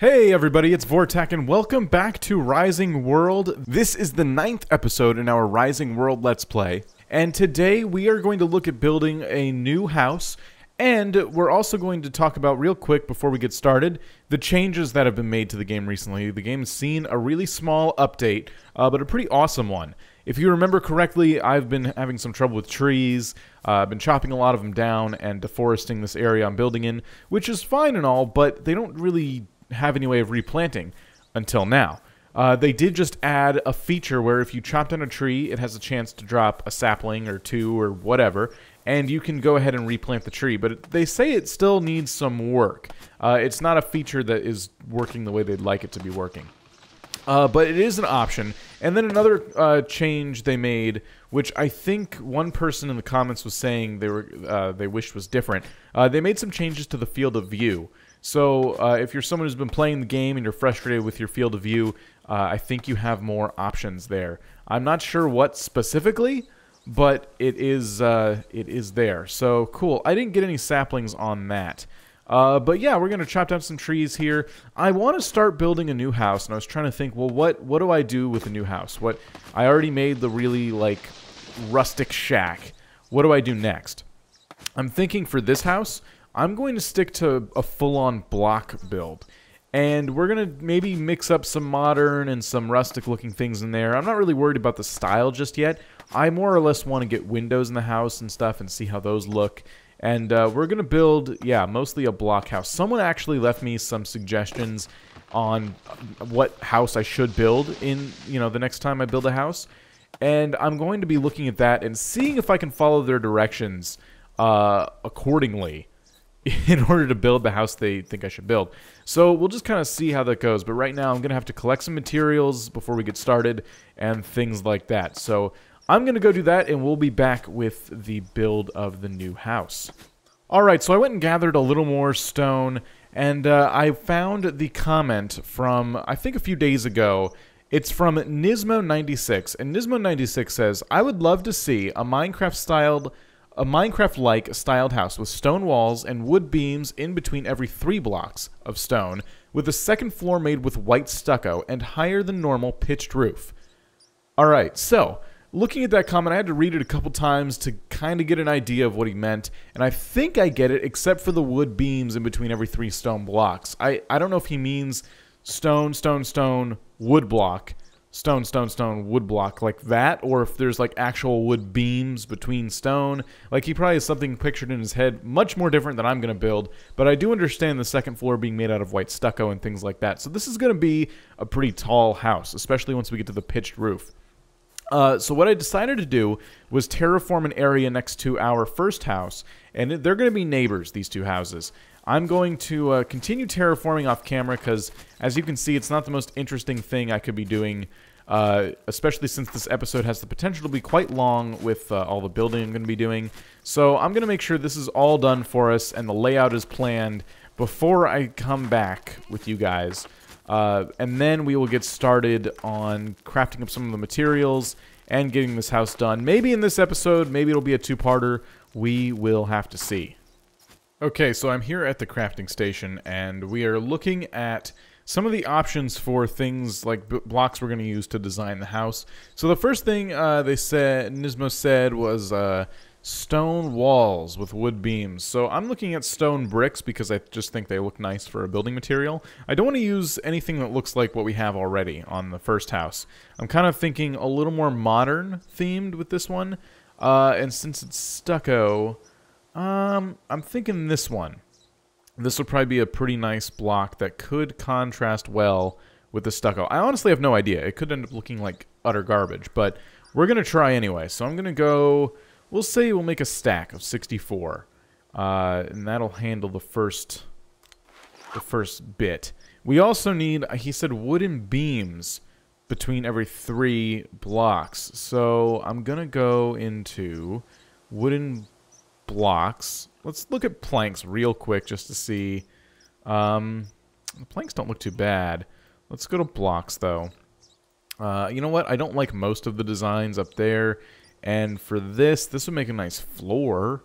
Hey everybody, it's Vortak and welcome back to Rising World. This is the 9th episode in our Rising World Let's Play. And today we are going to look at building a new house. And we're also going to talk about, real quick before we get started, the changes that have been made to the game recently. The game's seen a really small update, but a pretty awesome one. If you remember correctly, I've been having some trouble with trees. I've been chopping a lot of them down and deforesting this area I'm building in, which is fine and all, but they don't really have any way of replanting until now. They did just add a feature where if you chop down a tree, it has a chance to drop a sapling or two or whatever, and you can go ahead and replant the tree, but they say it still needs some work. It's not a feature that is working the way they'd like it to be working. But it is an option. And then another change they made, which I think one person in the comments was saying they wished was different. They made some changes to the field of view. So if you're someone who's been playing the game and you're frustrated with your field of view, I think you have more options there. I'm not sure what specifically, but it is there. So cool. I didn't get any saplings on that. But yeah, we're going to chop down some trees here. I want to start building a new house, and I was trying to think, well, what do I do with a new house? I already made the really, like, rustic shack. What do I do next? I'm thinking for this house, I'm going to stick to a full-on block build. And we're going to maybe mix up some modern and some rustic-looking things in there. I'm not really worried about the style just yet. I more or less want to get windows in the house and stuff and see how those look. And we're going to build, yeah, mostly a block house. Someone actually left me some suggestions on what house I should build in, the next time I build a house. And I'm going to be looking at that and seeing if I can follow their directions accordingly in order to build the house they think I should build. So we'll just kind of see how that goes. But right now I'm going to have to collect some materials before we get started and things like that. So I'm going to go do that, and we'll be back with the build of the new house. Alright, so I went and gathered a little more stone, and I found the comment from, I think a few days ago. It's from Nismo96, and Nismo96 says, I would love to see a Minecraft-like styled house with stone walls and wood beams in between every 3 blocks of stone, with a second floor made with white stucco and higher than normal pitched roof. Alright, so looking at that comment, I had to read it a couple times to kind of get an idea of what he meant, and I think I get it, except for the wood beams in between every 3 stone blocks. I don't know if he means stone, stone, stone, wood block, stone, stone, stone, wood block like that, or if there's like actual wood beams between stone. Like he probably has something pictured in his head much more different than I'm going to build, but I do understand the second floor being made out of white stucco and things like that. So this is going to be a pretty tall house, especially once we get to the pitched roof. So what I decided to do was terraform an area next to our first house, and they're going to be neighbors, these two houses. I'm going to continue terraforming off camera because, as you can see, it's not the most interesting thing I could be doing, especially since this episode has the potential to be quite long with all the building I'm going to be doing. So I'm going to make sure this is all done for us and the layout is planned before I come back with you guys. And then we will get started on crafting up some of the materials and getting this house done. Maybe in this episode, maybe it'll be a 2-parter. We will have to see. Okay, so I'm here at the crafting station, and we are looking at some of the options for things like blocks we're going to use to design the house. So the first thing Nismo said was stone walls with wood beams. So I'm looking at stone bricks because I just think they look nice for a building material. I don't want to use anything that looks like what we have already on the first house. I'm kind of thinking a little more modern themed with this one. And since it's stucco, I'm thinking this one. This will probably be a pretty nice block that could contrast well with the stucco. I honestly have no idea. It could end up looking like utter garbage, but we're going to try anyway. So I'm going to go, we'll say we'll make a stack of 64. And that'll handle the first bit. We also need, he said, wooden beams between every 3 blocks. So I'm going to go into wooden blocks. Let's look at planks real quick just to see. The planks don't look too bad. Let's go to blocks though. You know what? I don't like most of the designs up there. And for this would make a nice floor.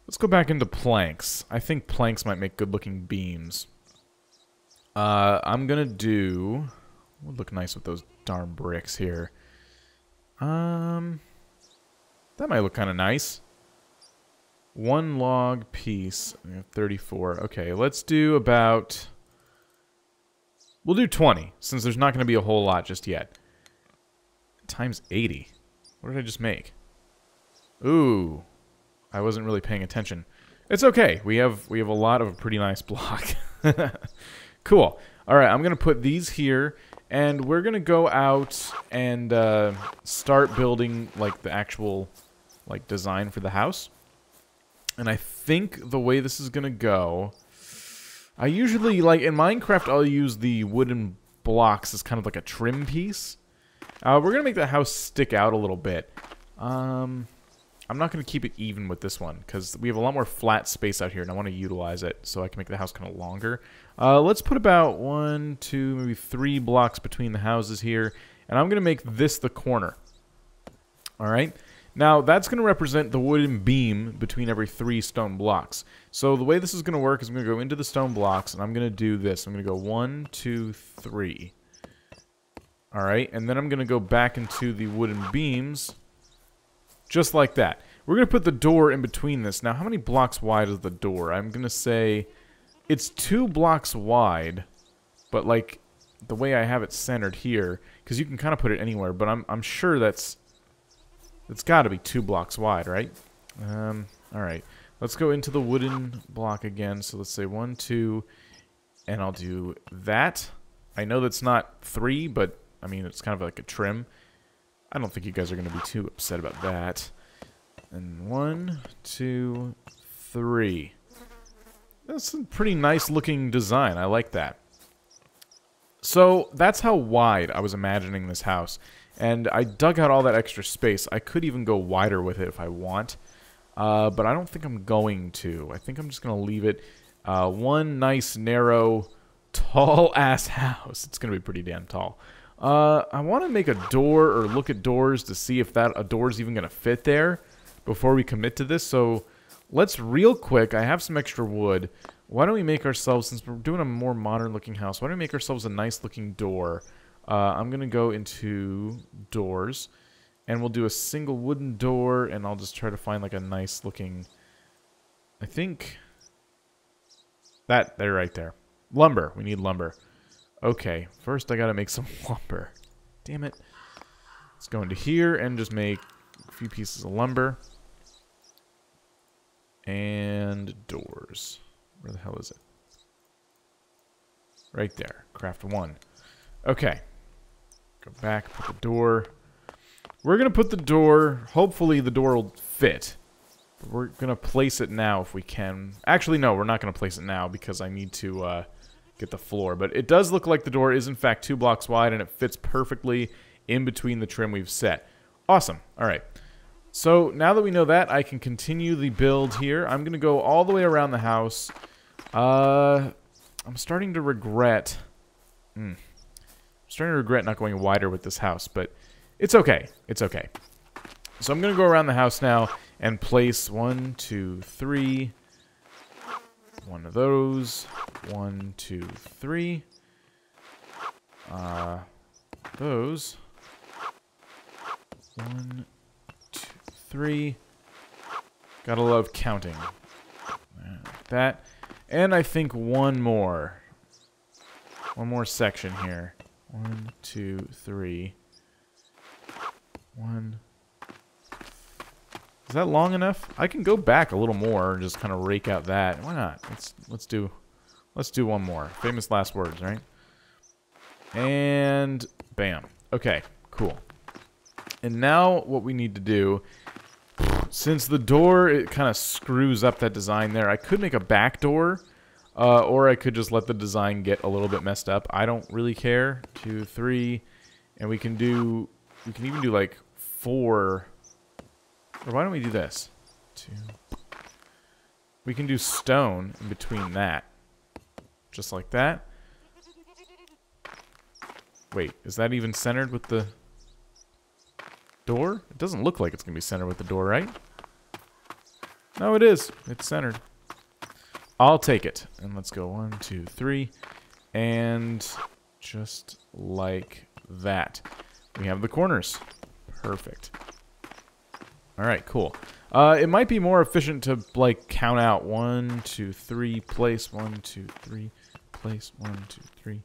Let's go back into planks. I think planks might make good looking beams. I'm gonna do... Would look nice with those darn bricks here. That might look kind of nice. One log piece. 34. Okay, let's do about... We'll do 20, since there's not going to be a whole lot just yet. Times 80. What did I just make? Ooh. I wasn't really paying attention. It's okay. We have a lot of a pretty nice block. Cool. Alright, I'm going to put these here, and we're going to go out and start building, like, the actual, like, design for the house. And I think the way this is going to go... I usually, like, in Minecraft, I'll use the wooden blocks as kind of like a trim piece. We're going to make the house stick out a little bit. I'm not going to keep it even with this one, because we have a lot more flat space out here, and I want to utilize it so I can make the house kind of longer. Let's put about 1, 2, maybe 3 blocks between the houses here, and I'm going to make this the corner. Alright? Now, that's going to represent the wooden beam between every 3 stone blocks. So the way this is going to work is I'm going to go into the stone blocks, and I'm going to do this. I'm going to go 1, 2, 3. Alright, and then I'm going to go back into the wooden beams, just like that. We're going to put the door in between this. Now, how many blocks wide is the door? I'm going to say it's 2 blocks wide, but like the way I have it centered here, because you can kind of put it anywhere, but I'm sure it's got to be 2 blocks wide, right? Alright. Let's go into the wooden block again. So let's say 1, 2, and I'll do that. I know that's not 3, but, I mean, it's kind of like a trim. I don't think you guys are going to be too upset about that. And 1, 2, 3. That's a pretty nice looking design. I like that. So, that's how wide I was imagining this house. And I dug out all that extra space. I could even go wider with it if I want. But I don't think I'm going to. I think I'm just going to leave it one nice, narrow, tall-ass house. It's going to be pretty damn tall. I want to make a door or look at doors to see if a door's even going to fit there before we commit to this. So let's real quick. I have some extra wood. Why don't we make ourselves, since we're doing a more modern-looking house, why don't we make ourselves a nice-looking door? I'm going to go into doors, and we'll do a single wooden door, and I'll just try to find like a nice looking, I think, they're right there. Lumber. We need lumber. Okay, first I got to make some lumber. Damn it. Let's go into here and just make a few pieces of lumber. And doors. Where the hell is it? Right there. Craft 1. Okay. Go back, put the door. We're going to put the door, hopefully the door will fit. But we're going to place it now if we can. Actually, no, we're not going to place it now because I need to get the floor. But it does look like the door is in fact 2 blocks wide and it fits perfectly in between the trim we've set. Awesome. All right. So now that we know that, I can continue the build here. I'm going to go all the way around the house. I'm starting to regret... starting to regret not going wider with this house, but it's okay. It's okay. So I'm going to go around the house now and place 1, 2, 3. One of those. 1, 2, 3. Those. 1, 2, 3. Gotta love counting. Like that. And I think one more. One more section here. 1, 2, 3. 1. Is that long enough? I can go back a little more and just kind of rake out that. Why not? Let's do one more. Famous last words, right? And bam. Okay, cool. And now what we need to do, since the door, it kind of screws up that design there, I could make a back door. Or I could just let the design get a little bit messed up. I don't really care. 2, 3, and we can even do like 4. Or why don't we do this? 2. We can do stone in between that. Just like that. Wait, is that even centered with the door? It doesn't look like it's going to be centered with the door, right? No, it is. It's centered. I'll take it. And let's go 1, 2, 3. And just like that. We have the corners. Perfect. Alright, cool. It might be more efficient to, like, count out 1, 2, 3, place, 1, 2, 3, place, 1, 2, 3,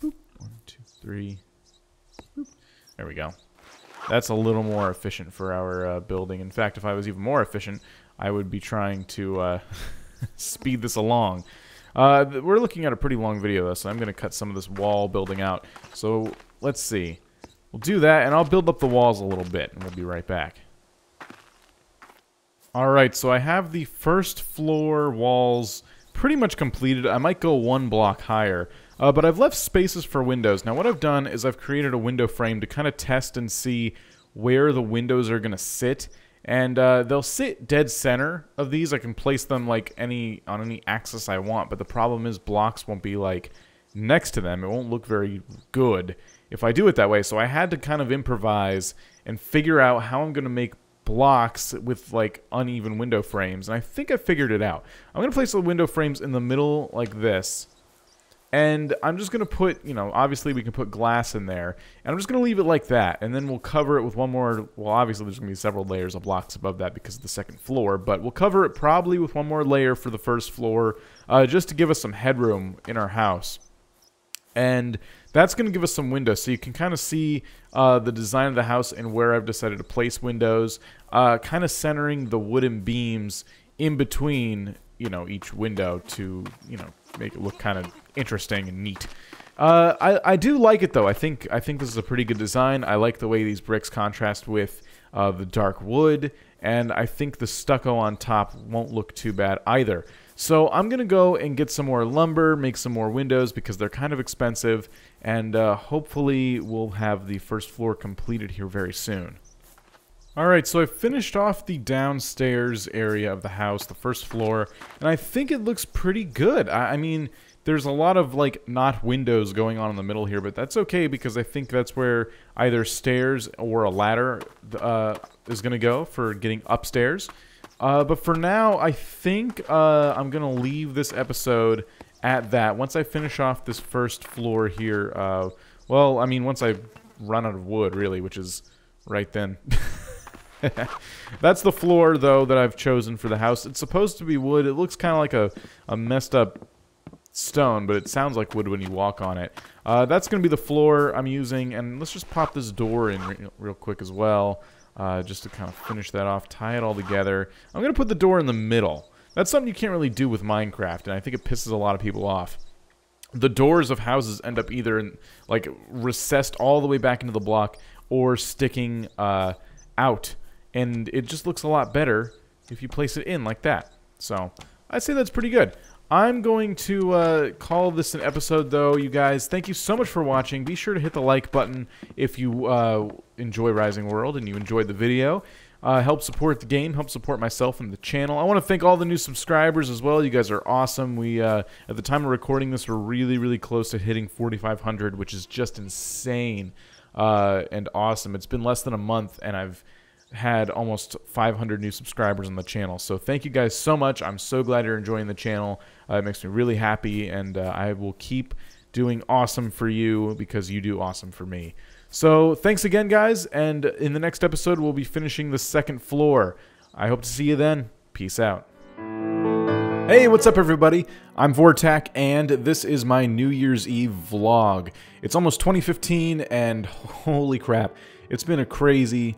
boop, 1, 2, 3, boop. There we go. That's a little more efficient for our building. In fact, if I was even more efficient, I would be trying to speed this along. We're looking at a pretty long video, though, so I'm going to cut some of this wall building out. So, let's see. We'll do that, and I'll build up the walls a little bit, and we'll be right back. Alright, so I have the first floor walls pretty much completed. I might go one block higher, but I've left spaces for windows. Now what I've done is I've created a window frame to kind of test and see where the windows are going to sit. And they'll sit dead center of these. I can place them like on any axis I want, but the problem is blocks won't be like next to them. It won't look very good if I do it that way. So I had to kind of improvise and figure out how I'm going to make blocks with like uneven window frames, and I think I figured it out. I'm going to place the window frames in the middle like this, and I'm just going to put, you know, obviously we can put glass in there, and I'm just going to leave it like that, and then we'll cover it with one more, well obviously there's going to be several layers of blocks above that because of the second floor, but we'll cover it probably with one more layer for the first floor, just to give us some headroom in our house. And that's going to give us some windows, so you can kind of see the design of the house and where I've decided to place windows, kind of centering the wooden beams in between, you know, each window to, you know, make it look kind of interesting and neat. I do like it though. I think this is a pretty good design. I like the way these bricks contrast with the dark wood, and I think the stucco on top won't look too bad either. So I'm going to go and get some more lumber, make some more windows because they're kind of expensive, and hopefully we'll have the first floor completed here very soon. Alright, so I finished off the downstairs area of the house, the first floor, and I think it looks pretty good. I mean, there's a lot of, like, not windows going on in the middle here, but that's okay because I think that's where either stairs or a ladder is going to go for getting upstairs. But for now, I think I'm going to leave this episode at that. Once I finish off this first floor here, well, I mean, once I run out of wood, really, which is right then. That's the floor, though, that I've chosen for the house. It's supposed to be wood. It looks kind of like a messed up stone, but it sounds like wood when you walk on it. That's going to be the floor I'm using, and let's just pop this door in real quick as well. Just to kind of finish that off, tie it all together. I'm going to put the door in the middle. That's something you can't really do with Minecraft, and I think it pisses a lot of people off. The doors of houses end up either in, like, recessed all the way back into the block or sticking out, and it just looks a lot better if you place it in like that. So I'd say that's pretty good. I'm going to call this an episode, though, you guys. Thank you so much for watching. Be sure to hit the like button if you enjoy Rising World and you enjoyed the video. Help support the game, help support myself and the channel. I want to thank all the new subscribers as well. You guys are awesome. We, at the time of recording this, we're really, really close to hitting 4,500, which is just insane and awesome. It's been less than a month, and I've had almost 500 new subscribers on the channel. So thank you guys so much. I'm so glad you're enjoying the channel. It makes me really happy, and I will keep doing awesome for you because you do awesome for me. So thanks again, guys, and in the next episode we'll be finishing the second floor. I hope to see you then. Peace out. Hey, what's up, everybody? I'm Vortak, and this is my New Year's Eve vlog. It's almost 2015, and holy crap, it's been a crazy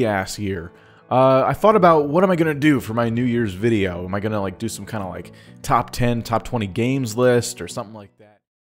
ass year. I thought about what am I gonna do for my New Year's video. Am I gonna like do some kind of like top 10, top 20 games list or something like that?